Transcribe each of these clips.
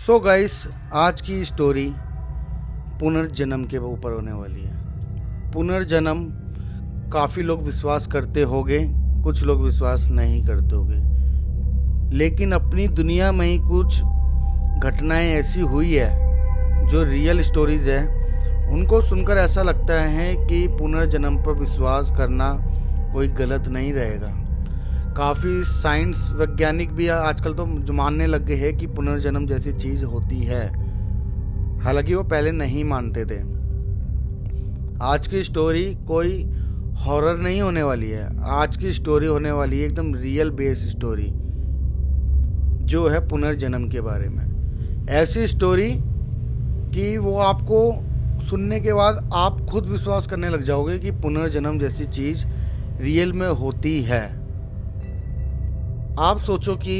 So guys, आज की story पुनर्जन्म के ऊपर होने वाली है। पुनर्जन्म काफ़ी लोग विश्वास करते होंगे, कुछ लोग विश्वास नहीं करते होंगे, लेकिन अपनी दुनिया में ही कुछ घटनाएं ऐसी हुई है जो रियल स्टोरीज है। उनको सुनकर ऐसा लगता है कि पुनर्जन्म पर विश्वास करना कोई गलत नहीं रहेगा। काफ़ी साइंस वैज्ञानिक भी आजकल तो मानने लग गए हैं कि पुनर्जन्म जैसी चीज़ होती है, हालांकि वो पहले नहीं मानते थे। आज की स्टोरी कोई हॉरर नहीं होने वाली है। आज की स्टोरी होने वाली है एकदम रियल बेस स्टोरी, जो है पुनर्जन्म के बारे में। ऐसी स्टोरी कि वो आपको सुनने के बाद आप खुद विश्वास करने लग जाओगे कि पुनर्जन्म जैसी चीज़ रियल में होती है। आप सोचो कि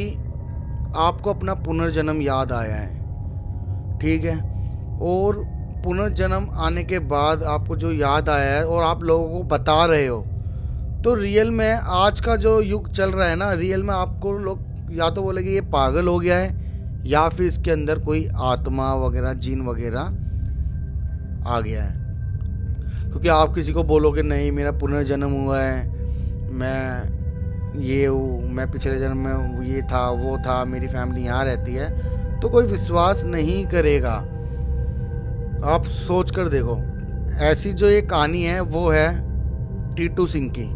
आपको अपना पुनर्जन्म याद आया है, ठीक है, और पुनर्जन्म आने के बाद आपको जो याद आया है और आप लोगों को बता रहे हो, तो रियल में आज का जो युग चल रहा है ना, रियल में आपको लोग या तो बोलेंगे ये पागल हो गया है, या फिर इसके अंदर कोई आत्मा वगैरह जिन वगैरह आ गया है। क्योंकि आप किसी को बोलोगे नहीं मेरा पुनर्जन्म हुआ है, मैं ये हूँ, मैं पिछले जन्म में ये था वो था, मेरी फैमिली यहाँ रहती है, तो कोई विश्वास नहीं करेगा। आप सोच कर देखो, ऐसी जो ये कहानी है वो है टीटू सिंह की।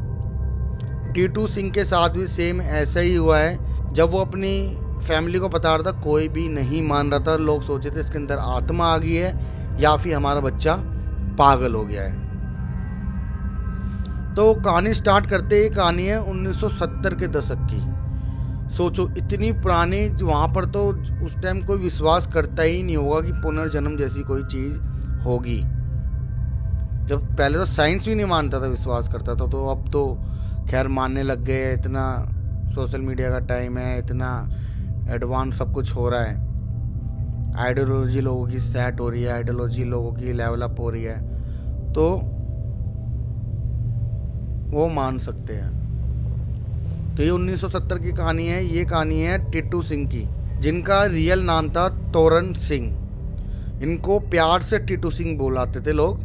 टीटू सिंह के साथ भी सेम ऐसा ही हुआ है। जब वो अपनी फैमिली को बता रहा था, कोई भी नहीं मान रहा था। लोग सोचे थे इसके अंदर आत्मा आ गई है या फिर हमारा बच्चा पागल हो गया है। तो कहानी स्टार्ट करते ही कहानी है 1970 के दशक की। सोचो इतनी पुरानी, वहाँ पर तो उस टाइम कोई विश्वास करता ही नहीं होगा कि पुनर्जन्म जैसी कोई चीज़ होगी। जब पहले तो साइंस भी नहीं मानता था, विश्वास करता था, तो अब तो खैर मानने लग गए। इतना सोशल मीडिया का टाइम है, इतना एडवांस सब कुछ हो रहा है, आइडियोलॉजी लोगों की सेट हो रही है, आइडियोलॉजी लोगों की लेवल अप हो रही है, तो वो मान सकते हैं। तो ये 1970 की कहानी है। ये कहानी है टीटू सिंह की, जिनका रियल नाम था तोरन सिंह। इनको प्यार से टीटू सिंह बुलाते थे लोग।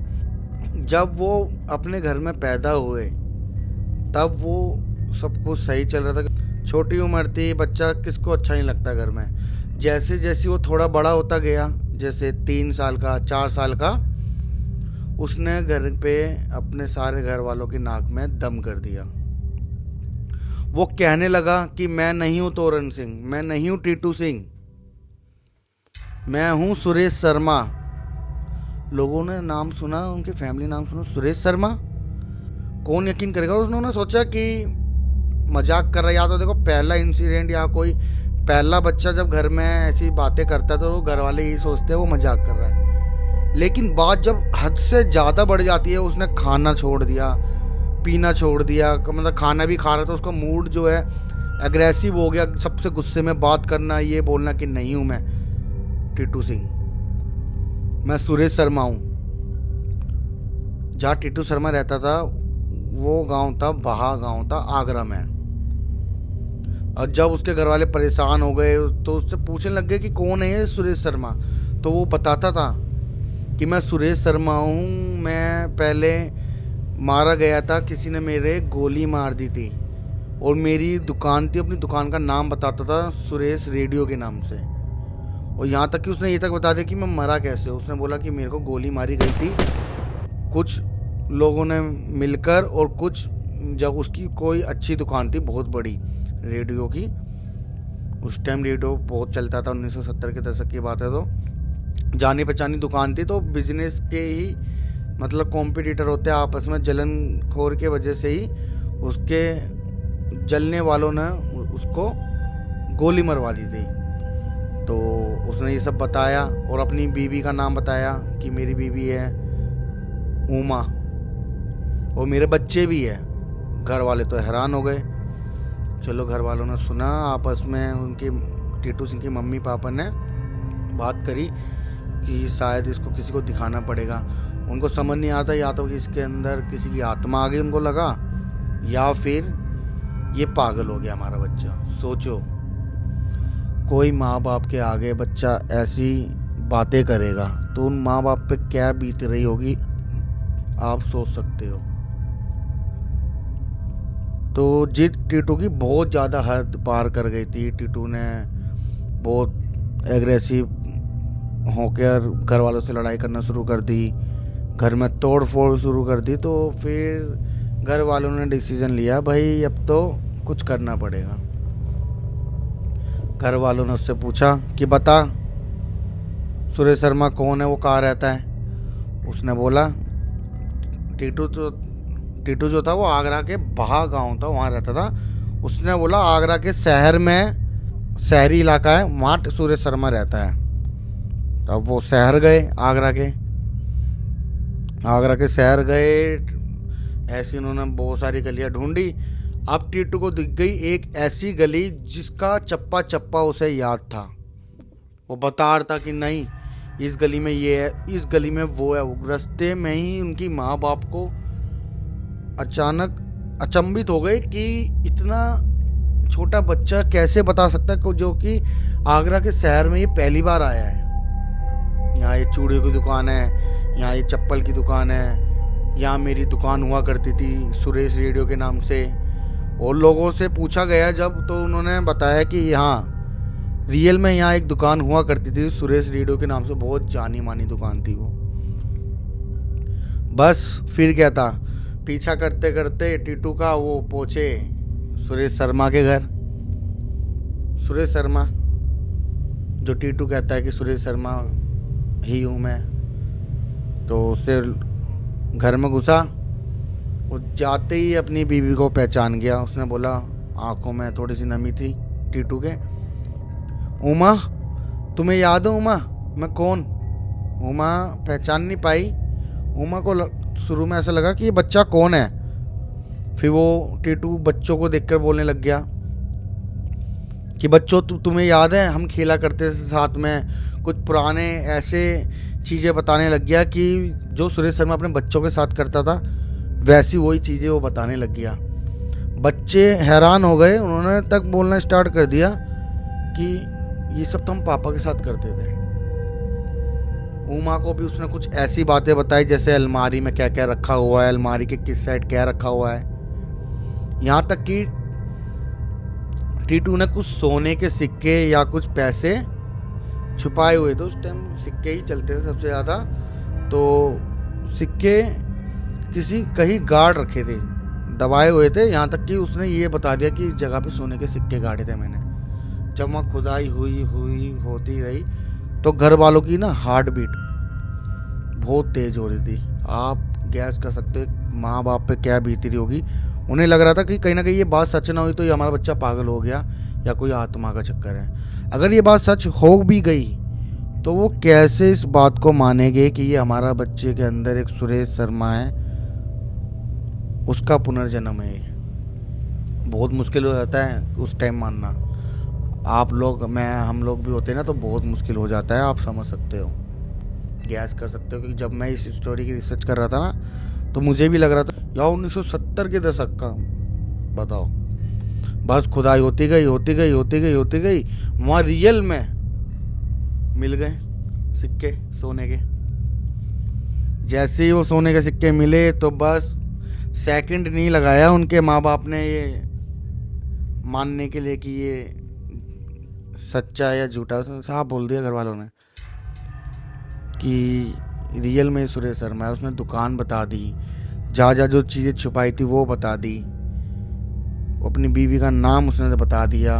जब वो अपने घर में पैदा हुए तब वो सब कुछ सही चल रहा था। छोटी उम्र थी, बच्चा किसको अच्छा नहीं लगता घर में। जैसे जैसे वो थोड़ा बड़ा होता गया, जैसे 3 साल का 4 साल का, उसने घर पे अपने सारे घर वालों की नाक में दम कर दिया। वो कहने लगा कि मैं नहीं हूं तोरन सिंह, मैं नहीं हूं टीटू सिंह, मैं हूं सुरेश शर्मा। लोगों ने नाम सुना, उनके फैमिली नाम सुना, सुरेश शर्मा। कौन यकीन करेगा। उन्होंने सोचा कि मजाक कर रहा है, या तो देखो पहला इंसिडेंट या कोई पहला बच्चा जब घर में ऐसी बातें करता है तो घर वाले यही सोचते हैं वो मजाक कर रहा है। लेकिन बात जब हद से ज़्यादा बढ़ जाती है, उसने खाना छोड़ दिया, पीना छोड़ दिया, मतलब खाना भी खा रहा था, उसका मूड जो है एग्रेसिव हो गया, सबसे गुस्से में बात करना, ये बोलना कि नहीं हूँ मैं टीटू सिंह, मैं सुरेश शर्मा हूँ। जहाँ टीटू शर्मा रहता था वो गांव था, बहा गांव था, आगरा में। और जब उसके घर वाले परेशान हो गए तो उससे पूछने लग गए कि कौन है ये सुरेश शर्मा। तो वो बताता था कि मैं सुरेश शर्मा हूँ, मैं पहले मारा गया था, किसी ने मेरे गोली मार दी थी, और मेरी दुकान थी, अपनी दुकान का नाम बताता था सुरेश रेडियो के नाम से। और यहाँ तक कि उसने ये तक बता दिया कि मैं मरा कैसे। उसने बोला कि मेरे को गोली मारी गई थी कुछ लोगों ने मिलकर, और कुछ जब उसकी कोई अच्छी दुकान थी बहुत बड़ी रेडियो की, उस टाइम रेडियो बहुत चलता था, 1970 के दशक की बात है, तो जानी पहचानी दुकान थी। तो बिजनेस के ही मतलब कॉम्पिटिटर होते हैं आपस में, जलन खोर के वजह से ही उसके जलने वालों ने उसको गोली मरवा दी थी। तो उसने ये सब बताया और अपनी बीवी का नाम बताया कि मेरी बीवी है उमा और मेरे बच्चे भी है। घर वाले तो हैरान हो गए। चलो घर वालों ने सुना, आपस में उनके टीटू सिंह के मम्मी पापा ने बात करी कि शायद इसको किसी को दिखाना पड़ेगा। उनको समझ नहीं आता, या तो कि इसके अंदर किसी की आत्मा आ गई उनको लगा, या फिर ये पागल हो गया हमारा बच्चा। सोचो कोई माँ बाप के आगे बच्चा ऐसी बातें करेगा तो उन माँ बाप पे क्या बीत रही होगी आप सोच सकते हो। तो जिद टीटू की बहुत ज़्यादा हद पार कर गई थी। टीटू ने बहुत एग्रेसिव होकर घर वालों से लड़ाई करना शुरू कर दी, घर में तोड़ फोड़ शुरू कर दी। तो फिर घर वालों ने डिसीजन लिया भाई अब तो कुछ करना पड़ेगा। घर वालों ने उससे पूछा कि बता सुरेश शर्मा कौन है, वो कहाँ रहता है। उसने बोला टीटू जो था वो आगरा के बहा गांव था, वहाँ रहता था। उसने बोला आगरा के शहर में शहरी इलाका है, वहाँ सुरेश शर्मा रहता है। तब वो शहर गए, आगरा के शहर गए। ऐसी उन्होंने बहुत सारी गलियां ढूंढी। अब टीटू को दिख गई एक ऐसी गली जिसका चप्पा चप्पा उसे याद था। वो बता रहा था कि नहीं इस गली में ये है, इस गली में वो है। रास्ते में ही उनकी माँ बाप को अचानक अचंभित हो गए कि इतना छोटा बच्चा कैसे बता सकता है, जो कि आगरा के शहर में ये पहली बार आया है। यहाँ ये चूड़ियों की दुकान है, यहाँ ये चप्पल की दुकान है, यहाँ मेरी दुकान हुआ करती थी सुरेश रेडियो के नाम से। और लोगों से पूछा गया जब तो उन्होंने बताया कि यहाँ रियल में यहाँ एक दुकान हुआ करती थी सुरेश रेडियो के नाम से, बहुत जानी मानी दुकान थी वो। बस फिर क्या था, पीछा करते करते टीटू का वो पहुंचे सुरेश शर्मा के घर। सुरेश शर्मा जो टीटू कहता है कि सुरेश शर्मा ही हूँ मैं। तो उससे घर में घुसा, वो जाते ही अपनी बीवी को पहचान गया। उसने बोला, आंखों में थोड़ी सी नमी थी टीटू के, उमा तुम्हें याद है उमा मैं कौन। उमा पहचान नहीं पाई। उमा को शुरू में ऐसा लगा कि ये बच्चा कौन है। फिर वो टीटू बच्चों को देखकर बोलने लग गया कि बच्चों तुम्हें याद है हम खेला करते थे साथ में। कुछ पुराने ऐसे चीज़ें बताने लग गया कि जो सुरेश शर्मा अपने बच्चों के साथ करता था वैसी वही चीज़ें वो बताने लग गया। बच्चे हैरान हो गए, उन्होंने तक बोलना स्टार्ट कर दिया कि ये सब तो हम पापा के साथ करते थे। उमा को भी उसने कुछ ऐसी बातें बताई जैसे अलमारी में क्या क्या रखा हुआ है, अलमारी के किस साइड क्या रखा हुआ है। यहाँ तक कि टीटू ने कुछ सोने के सिक्के या कुछ पैसे छुपाए हुए थे। उस टाइम सिक्के ही चलते थे सबसे ज़्यादा, तो सिक्के किसी कहीं गाड़ रखे थे, दबाए हुए थे। यहाँ तक कि उसने ये बता दिया कि इस जगह पे सोने के सिक्के गाड़े थे मैंने। जब वहाँ खुदाई होती रही तो घर वालों की ना हार्ट बीट बहुत तेज हो रही थी। आप गैस कर सकते हो माँ बाप पे क्या बीती रही होगी। उन्हें लग रहा था कि कहीं ना कहीं ये बात सच ना हुई तो ये हमारा बच्चा पागल हो गया या कोई आत्मा का चक्कर है। अगर ये बात सच हो भी गई तो वो कैसे इस बात को मानेंगे कि ये हमारा बच्चे के अंदर एक सुरेश शर्मा है, उसका पुनर्जन्म है। बहुत मुश्किल हो जाता है उस टाइम मानना। आप लोग हम लोग भी होते हैं ना तो बहुत मुश्किल हो जाता है, आप समझ सकते हो, गैस कर सकते हो। क्योंकि जब मैं इस स्टोरी की रिसर्च कर रहा था ना तो मुझे भी लग रहा था यार 1970 के दशक का, बताओ। बस खुदाई होती गई वहाँ रियल में मिल गए सिक्के सोने के। जैसे ही वो सोने के सिक्के मिले तो बस सेकंड नहीं लगाया उनके माँ बाप ने ये मानने के लिए कि ये सच्चा है या झूठा। साफ बोल दिया घर वालों ने कि रियल में सुरेश शर्मा है। उसने दुकान बता दी, जहाँ जो चीज़ें छुपाई थी वो बता दी, अपनी बीवी का नाम उसने बता दिया।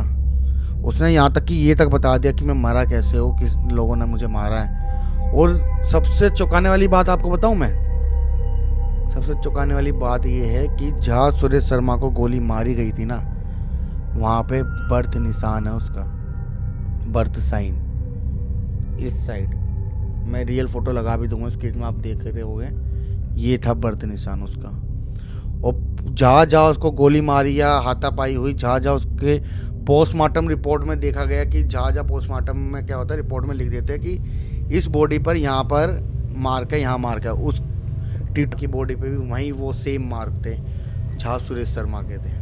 उसने यहाँ तक कि ये तक बता दिया कि मैं मरा कैसे हूँ, किस लोगों ने मुझे मारा है। और सबसे चौंकाने वाली बात आपको बताऊँ मैं, सबसे चौंकाने वाली बात ये है कि जहाँ सुरेश शर्मा को गोली मारी गई थी ना वहाँ पे बर्थ निशान है उसका, बर्थ साइन इस साइड। मैं रियल फोटो लगा भी दूंगा स्क्रीन में, आप देख रहे होंगे। ये था बर्थ निशान उसका। और जहाँ जहाँ उसको गोली मारी या हाथापाई हुई, जहाँ जहाँ उसके पोस्टमार्टम रिपोर्ट में देखा गया कि जहाँ जहाँ पोस्टमार्टम में क्या होता है, रिपोर्ट में लिख देते हैं कि इस बॉडी पर यहाँ पर मार्क है, यहाँ मार्क है। उस टीटू की बॉडी पे भी वहीं वो सेम मार्क थे जहाँ सुरेश शर्मा के थे।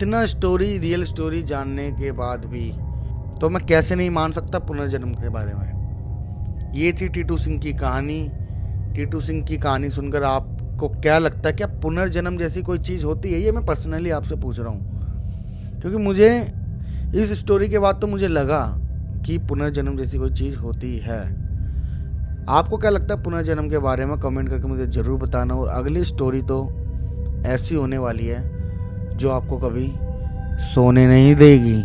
इतना स्टोरी, रियल स्टोरी जानने के बाद भी तो मैं कैसे नहीं मान सकता पुनर्जन्म के बारे में। ये थी टीटू सिंह की कहानी। टीटू सिंह की कहानी सुनकर आपको क्या लगता है, क्या पुनर्जन्म जैसी कोई चीज़ होती है? ये मैं पर्सनली आपसे पूछ रहा हूँ, क्योंकि मुझे इस स्टोरी के बाद तो मुझे लगा कि पुनर्जन्म जैसी कोई चीज़ होती है। आपको क्या लगता है पुनर्जन्म के बारे में? कमेंट करके मुझे ज़रूर बताना। और अगली स्टोरी तो ऐसी होने वाली है जो आपको कभी सोने नहीं देगी।